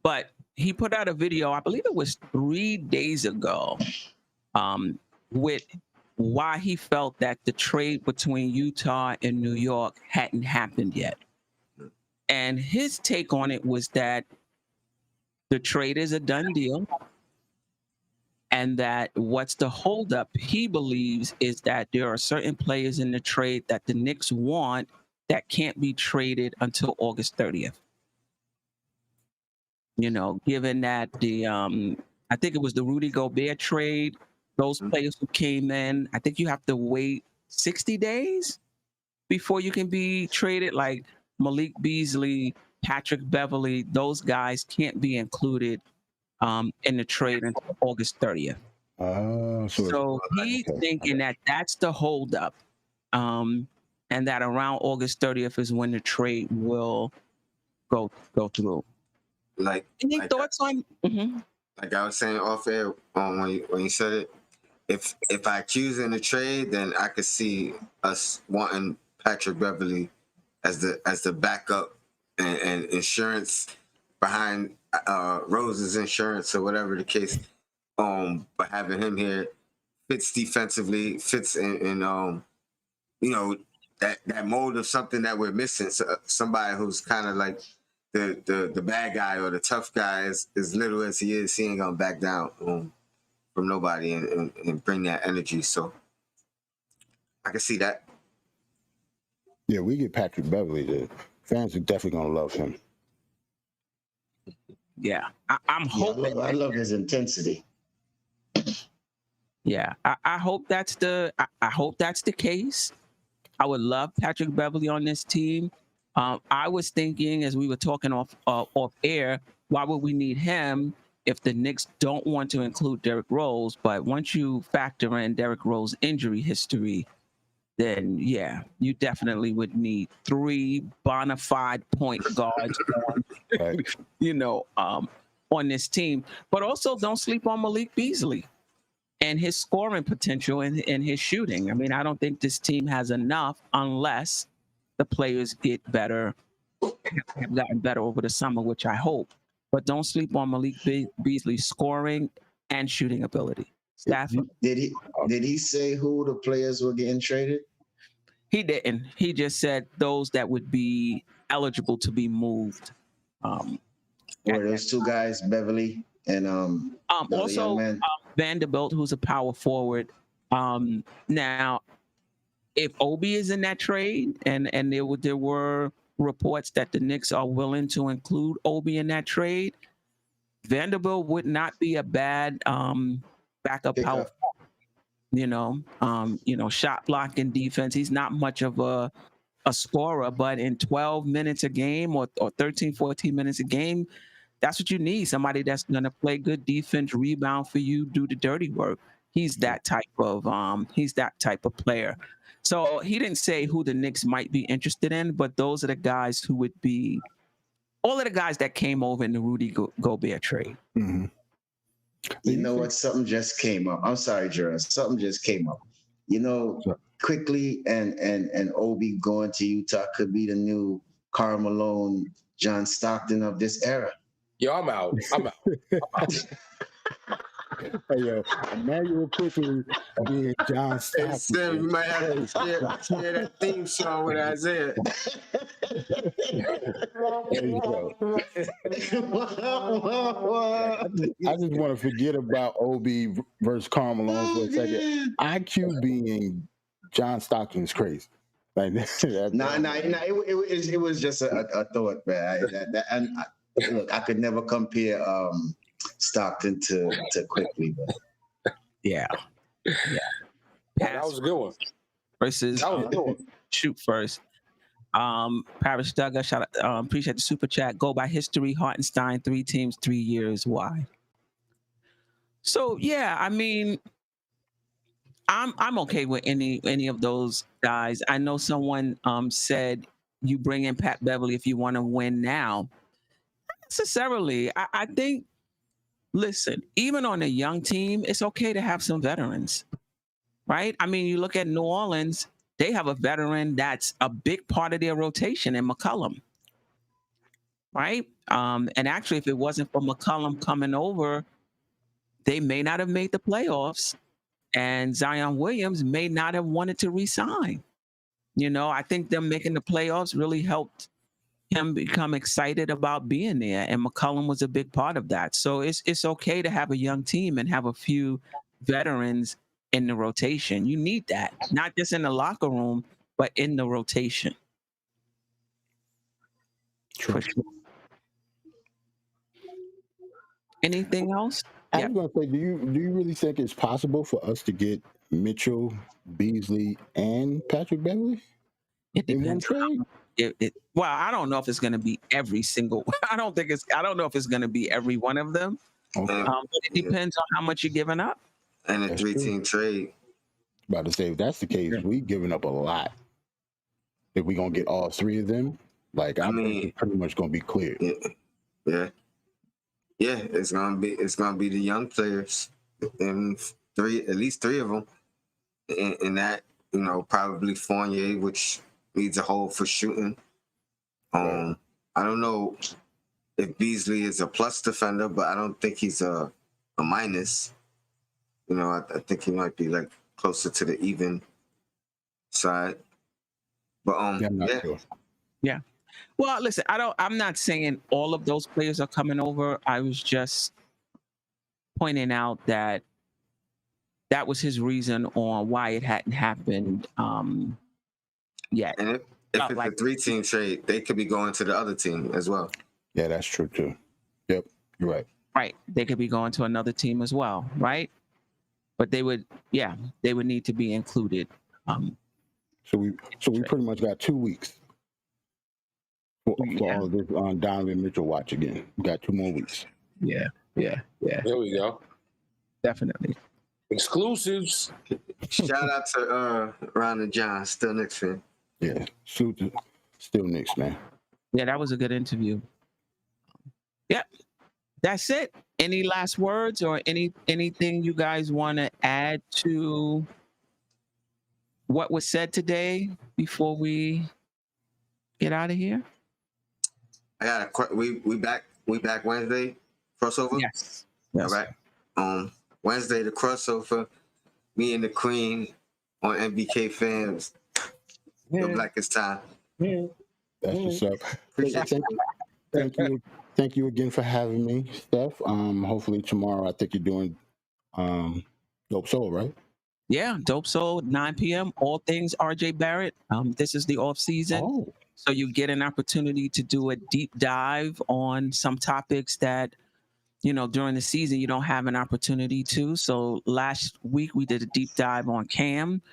but he put out a video, I believe it was 3 days ago, with why he felt that the trade between Utah and New York hadn't happened yet. And his take on it was that the trade is a done deal, and that what's the holdup, he believes, is that there are certain players in the trade that the Knicks want that can't be traded until August 30th. You know, given that the I think it was the Rudy Gobert trade, those players who came in, I think you have to wait 60 days before you can be traded. Like Malik Beasley, Patrick Beverly, those guys can't be included in the trade until August 30th. So he's thinking that that's the holdup, and that around August 30th is when the trade will go through. Any thoughts on? Mm-hmm. Like I was saying off air when you said it, if I choose in the trade, then I could see us wanting Patrick Beverly as the backup and insurance behind Rose's insurance or whatever the case. But having him here fits defensively, fits in you know, that mold of something that we're missing. So, somebody who's kind of like the bad guy or the tough guy, as little as he is, he ain't gonna back down from nobody and bring that energy. So I can see that. Yeah, we get Patrick Beverly. The fans are definitely gonna love him. Yeah, I'm hoping. I love his intensity. Yeah, I hope that's I hope that's the case. I would love Patrick Beverly on this team. I was thinking, as we were talking off air, why would we need him if the Knicks don't want to include Derrick Rose? But once you factor in Derrick Rose's injury history, then yeah, you definitely would need 3 bona fide point guards Right. on this team. But also don't sleep on Malik Beasley and his scoring potential and his shooting. I mean, I don't think this team has enough unless the players get better, have gotten better over the summer, which I hope. But don't sleep on Malik Beasley's scoring and shooting ability. Stafford. Did he say who the players were getting traded? He didn't. He just said those that would be eligible to be moved. Were those two guys, Beverly and the other young Also, man? Vanderbilt, who's a power forward. Now, if Obi is in that trade, and there were reports that the Knicks are willing to include Obi in that trade, Vanderbilt would not be a bad backup Pick power up. forward. Shot blocking defense. He's not much of a scorer, but in 12 minutes a game or 13, 14 minutes a game, that's what you need. Somebody that's going to play good defense, rebound for you, do the dirty work. He's that type of player. So he didn't say who the Knicks might be interested in, but those are the guys who would be all of the guys that came over in the Rudy Gobert trade. Mm-hmm. You know what? Something just came up. I'm sorry, Gerard. Something just came up. Quickly and Obi going to Utah could be the new Karl Malone, John Stockton of this era. Yo, I'm out. Hey, yo, Emmanuel quickly being John Hey, Stockton. Sam, you might have to share that theme song with Isaiah. There you go. I just want to forget about Obi versus Karl Malone for a second. IQ being John Stockton is crazy. Like, It was just a thought, man. Look, I could never compare Stockton to Quickly, but Yeah. That was a good one. Versus That was a good one. shoot first. Paris Duggar, shout out, appreciate the super chat. Go by history, Hartenstein, 3 teams, 3 years. Why? So yeah, I mean, I'm okay with any of those guys. I know someone said you bring in Pat Beverly if you want to win now. Not necessarily. I think, listen, even on a young team, it's okay to have some veterans, right? I mean, you look at New Orleans, they have a veteran that's a big part of their rotation in McCollum, right? And actually, if it wasn't for McCollum coming over, they may not have made the playoffs, and Zion Williams may not have wanted to resign. I think them making the playoffs really helped him become excited about being there, and McCollum was a big part of that. So it's okay to have a young team and have a few veterans in the rotation. You need that, not just in the locker room, but in the rotation. True. For sure. Anything else? I was going to say, do you really think it's possible for us to get Mitchell, Beasley, and Patrick Beverly It in one depends. trade? Well, I don't know if it's going to be every single. I don't know if it's going to be every one of them. Okay. But it depends on how much you're giving up. And a That's 3-team trade. About to say, if that's the case, we giving up a lot. If we're going to get all 3 of them, I think it's pretty much going to be clear. Yeah, it's gonna be the young players, and at least 3 of them, in that probably Fournier, which needs a hole for shooting. I don't know if Beasley is a plus defender, but I don't think he's a minus. I think he might be closer to the even side. But I'm not sure. Yeah. Well, listen, I'm not saying all of those players are coming over. I was just pointing out that was his reason on why it hadn't happened yet. And if it's a 3-team trade, they could be going to the other team as well. Yeah, that's true too. Yep, you're right. Right. They could be going to another team as well, right? But they would need to be included. So we pretty much got 2 weeks for all of this on Donovan Mitchell watch again. We got 2 more weeks. Yeah. There we go. Definitely. Exclusives. Shout out to Ron and John, still Knicks fan. Yeah, still Knicks, man. Yeah, that was a good interview. Yep. That's it. Any last words or anything you guys want to add to what was said today before we get out of here? I got we back Wednesday crossover. Yes. All right. Wednesday, the crossover. Me and the Queen on MBK Fams. The Blackest Time. That's what's up. Appreciate you. Thank you again for having me, Steph. Hopefully tomorrow, I think you're doing Dope Soul, right? Yeah, Dope Soul, 9 p.m. All things RJ Barrett. This is the off season, Oh, so you get an opportunity to do a deep dive on some topics that during the season you don't have an opportunity to. So last week we did a deep dive on Cam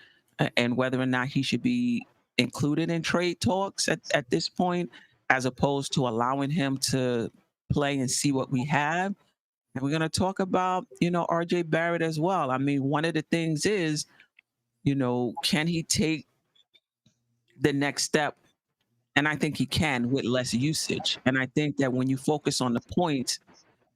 and whether or not he should be included in trade talks at this point, as opposed to allowing him to play and see what we have. And we're going to talk about, RJ Barrett as well. I mean, one of the things is, can he take the next step? And I think he can with less usage. And I think that when you focus on the points,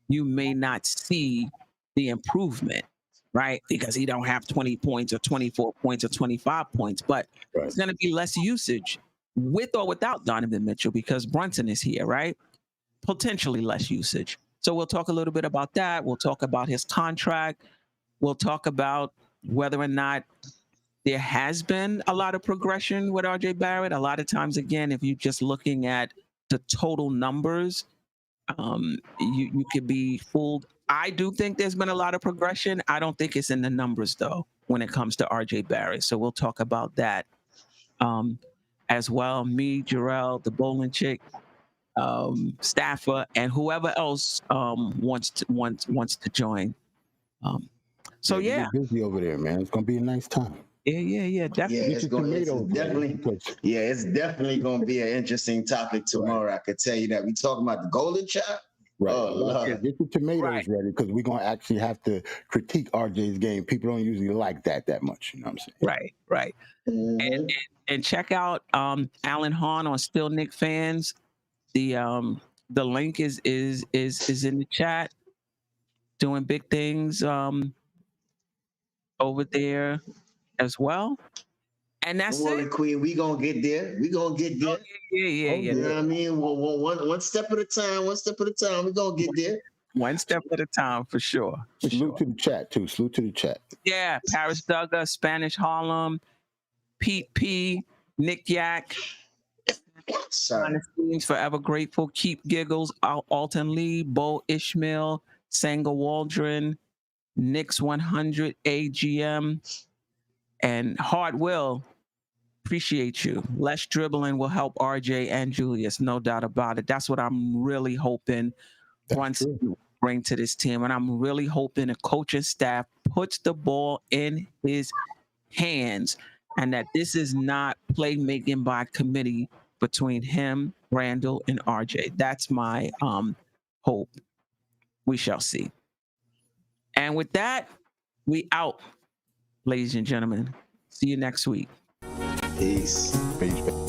you may not see the improvement, right? Because he don't have 20 points or 24 points or 25 points, but right. it's going to be less usage with or without Donovan Mitchell because Brunson is here, right? Potentially less usage. So we'll talk a little bit about that. We'll talk about his contract. We'll talk about whether or not there has been a lot of progression with RJ Barrett. A lot of times, again, if you're just looking at the total numbers, you could be fooled. I do think there's been a lot of progression. I don't think it's in the numbers, though, when it comes to RJ Barrett. So we'll talk about that as well. Me, Jarrell, the bowling chick, Staffer, and whoever else wants to join. So we yeah, get busy over there, man. It's gonna be a nice time. Yeah, definitely. Yeah, it's definitely going to be an interesting topic tomorrow. Right. I could tell you that. We talking about the golden child. Right. Oh, Lord. Get your tomatoes ready because we're gonna actually have to critique RJ's game. People don't usually like that much. You know what I'm saying? Right. Mm-hmm. And check out Alan Hahn on Still Nick Fans. The link is in the chat. Doing big things over there as well. And that's Don't worry, it. Queen. We gonna get there. Yeah. You know what I mean? One step at a time. One step at a time. We gonna get there. One step at a time, for sure. Salute to the chat too. Salute to the chat. Yeah, Paris Duggar, Spanish Harlem, Pete P, Nick Yak. Sorry. Forever Grateful, Keep Giggles, Alton Lee, Bo Ishmael, Sanga Waldron, Knicks 100, AGM, and Hard Will. Appreciate you. Less dribbling will help RJ and Julius, no doubt about it. That's what I'm really hoping Brunson will bring to this team. And I'm really hoping the coaching staff puts the ball in his hands and that this is not playmaking by committee between him, Randall, and RJ. That's my hope. We shall see. And with that, we out, ladies and gentlemen. See you next week. Peace. Peace.